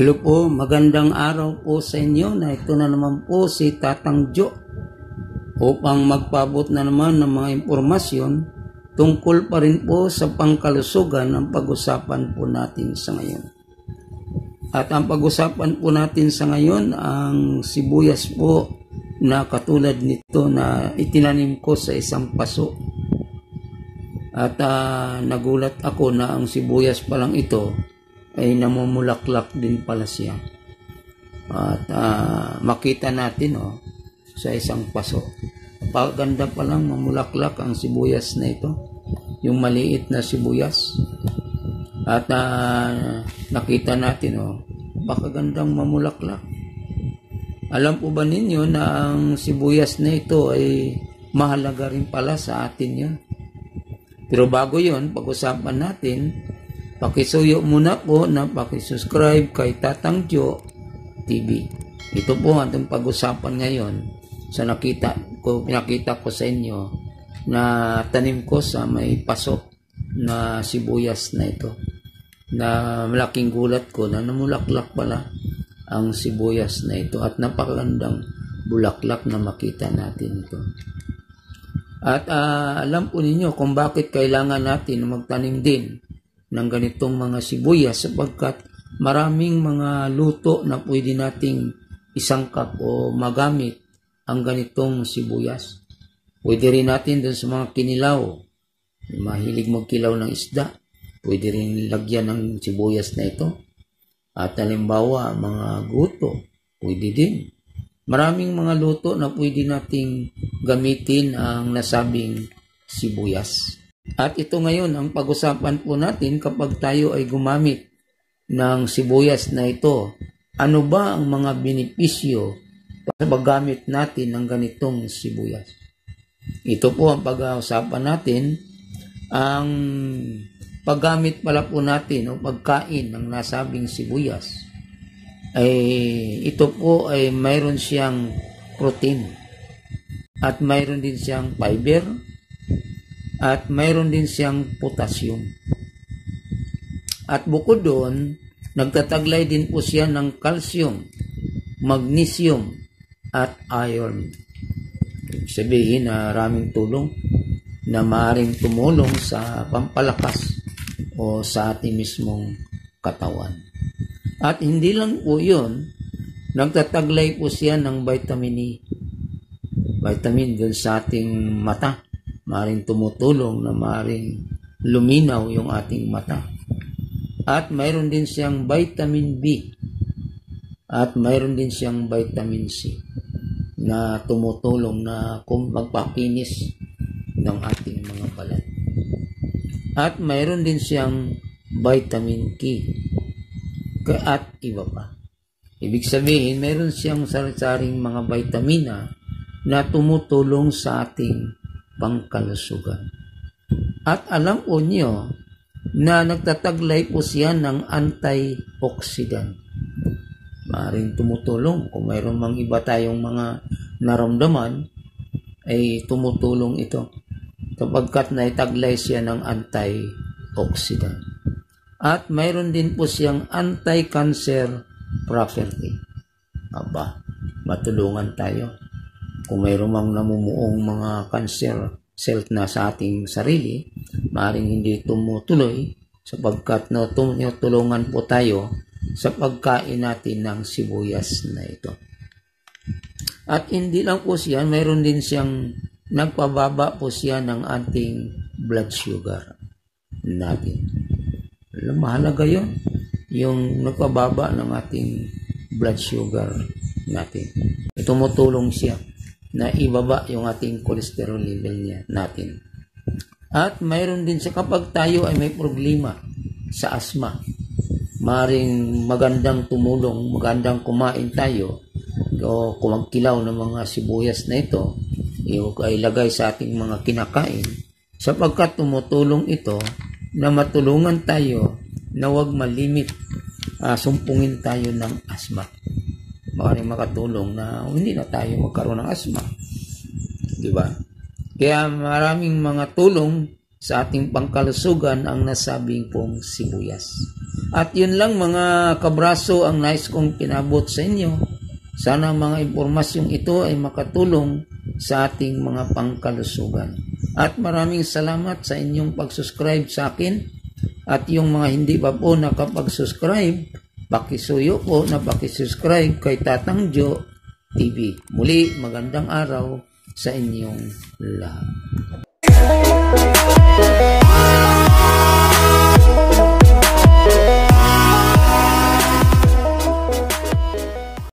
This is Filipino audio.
Hello po, magandang araw po sa inyo na ito na naman po si Tatang Jo upang magpaabot na naman ng mga impormasyon tungkol pa rin po sa pangkalusugan ng pag-usapan po natin sa ngayon. At ang pag-usapan po natin sa ngayon ang sibuyas po na katulad nito na itinanim ko sa isang paso. At nagulat ako na ang sibuyas pa lang ito ay namumulaklak din pala siya. At makita natin sa isang paso. Paganda pa lang mamulaklak ang sibuyas na ito. Yung maliit na sibuyas. At nakita natin bakagandang mamulaklak. Alam po ba ninyo na ang sibuyas na ito ay mahalaga rin pala sa atin yun? Pero bago yun, pag-usapan natin, pakisuyo muna po na pakisubscribe kay Tatang Jo TV. Ito po ang ating pag-usapan ngayon sa pinakita ko sa inyo na tanim ko sa may paso na sibuyas na ito. Na malaking gulat ko na namulaklak pala ang sibuyas na ito at napakagandang bulaklak na makita natin ito. At alam po ninyo kung bakit kailangan natin magtanim din ng ganitong mga sibuyas sapagkat maraming mga luto na pwede nating isangkap o magamit ang ganitong sibuyas. Pwede rin natin dun sa mga kinilaw, mahilig magkilaw ng isda, pwede rin lagyan ng sibuyas na ito. At halimbawa, mga guto, pwede din. Maraming mga luto na pwede nating gamitin ang nasabing sibuyas. At ito ngayon ang pag-usapan po natin kapag tayo ay gumamit ng sibuyas na ito. Ano ba ang mga benepisyo sa paggamit natin ng ganitong sibuyas? Ito po ang pag-usapan natin. Ang paggamit pala po natin o pagkain ng nasabing sibuyas ay ito po ay mayroon siyang protein at mayroon din siyang fiber at mayroon din siyang potassium. At bukod doon, nagtataglay din po siya ng calcium, magnesium at iron. Sabihin na maraming tulong na maaaring tumulong sa pampalakas o sa ating mismong katawan. At hindi lang po yun, nagtataglay po siya ng vitamin E. Vitamin dun sa ating mata. Maaaring tumutulong na maaaring luminaw yung ating mata. At mayroon din siyang vitamin B. At mayroon din siyang vitamin C na tumutulong na magpakinis ng ating mga balat. At mayroon din siyang vitamin K at iba pa. Ibig sabihin, mayroon siyang sari-saring mga vitamina na tumutulong sa ating pangkalusugan. At alam po niyo na nagtataglay po siya ng antioxidant. Maaaring tumutulong kung mayroon mang iba tayong mga naramdaman ay tumutulong ito kapagkat naitaglay siya ng antioxidant. At mayroon din po siyang anti-cancer property. Matulungan tayo. Kung mayroon mang namumuong mga cancer cell na sa ating sarili, maaaring hindi tumutuloy sapagkat tulungan po tayo sa pagkain natin ng sibuyas na ito. At hindi lang po siya, mayroon din siyang nagpababa po siya ng ating blood sugar natin. Mahalaga yun, yung nagpababa ng ating blood sugar natin. Tumutulong siya na ibaba yung ating cholesterol level natin. At mayroon din siya kapag tayo ay may problema sa asma. Maring magandang tumulong, magandang kumain tayo o kumagkilaw ng mga sibuyas na ito, ay lagay sa ating mga kinakain sapagkat tumutulong ito na matulungan tayo na huwag malimit, sumpungin tayo ng asma. Maaaring makatulong na hindi na tayo magkaroon ng asma. Diba? Kaya maraming mga tulong sa ating pangkalusugan ang nasabing pong sibuyas. At yun lang mga kabraso ang nais kong pinabot sa inyo. Sana mga impormasyong ito ay makatulong sa ating mga pangkalusugan. At maraming salamat sa inyong pag-subscribe sa akin. At yung mga hindi pa po nakapag-subscribe, pakisuyo po na pakisubscribe kay Tatang Jo TV. Muli, magandang araw sa inyong lahat.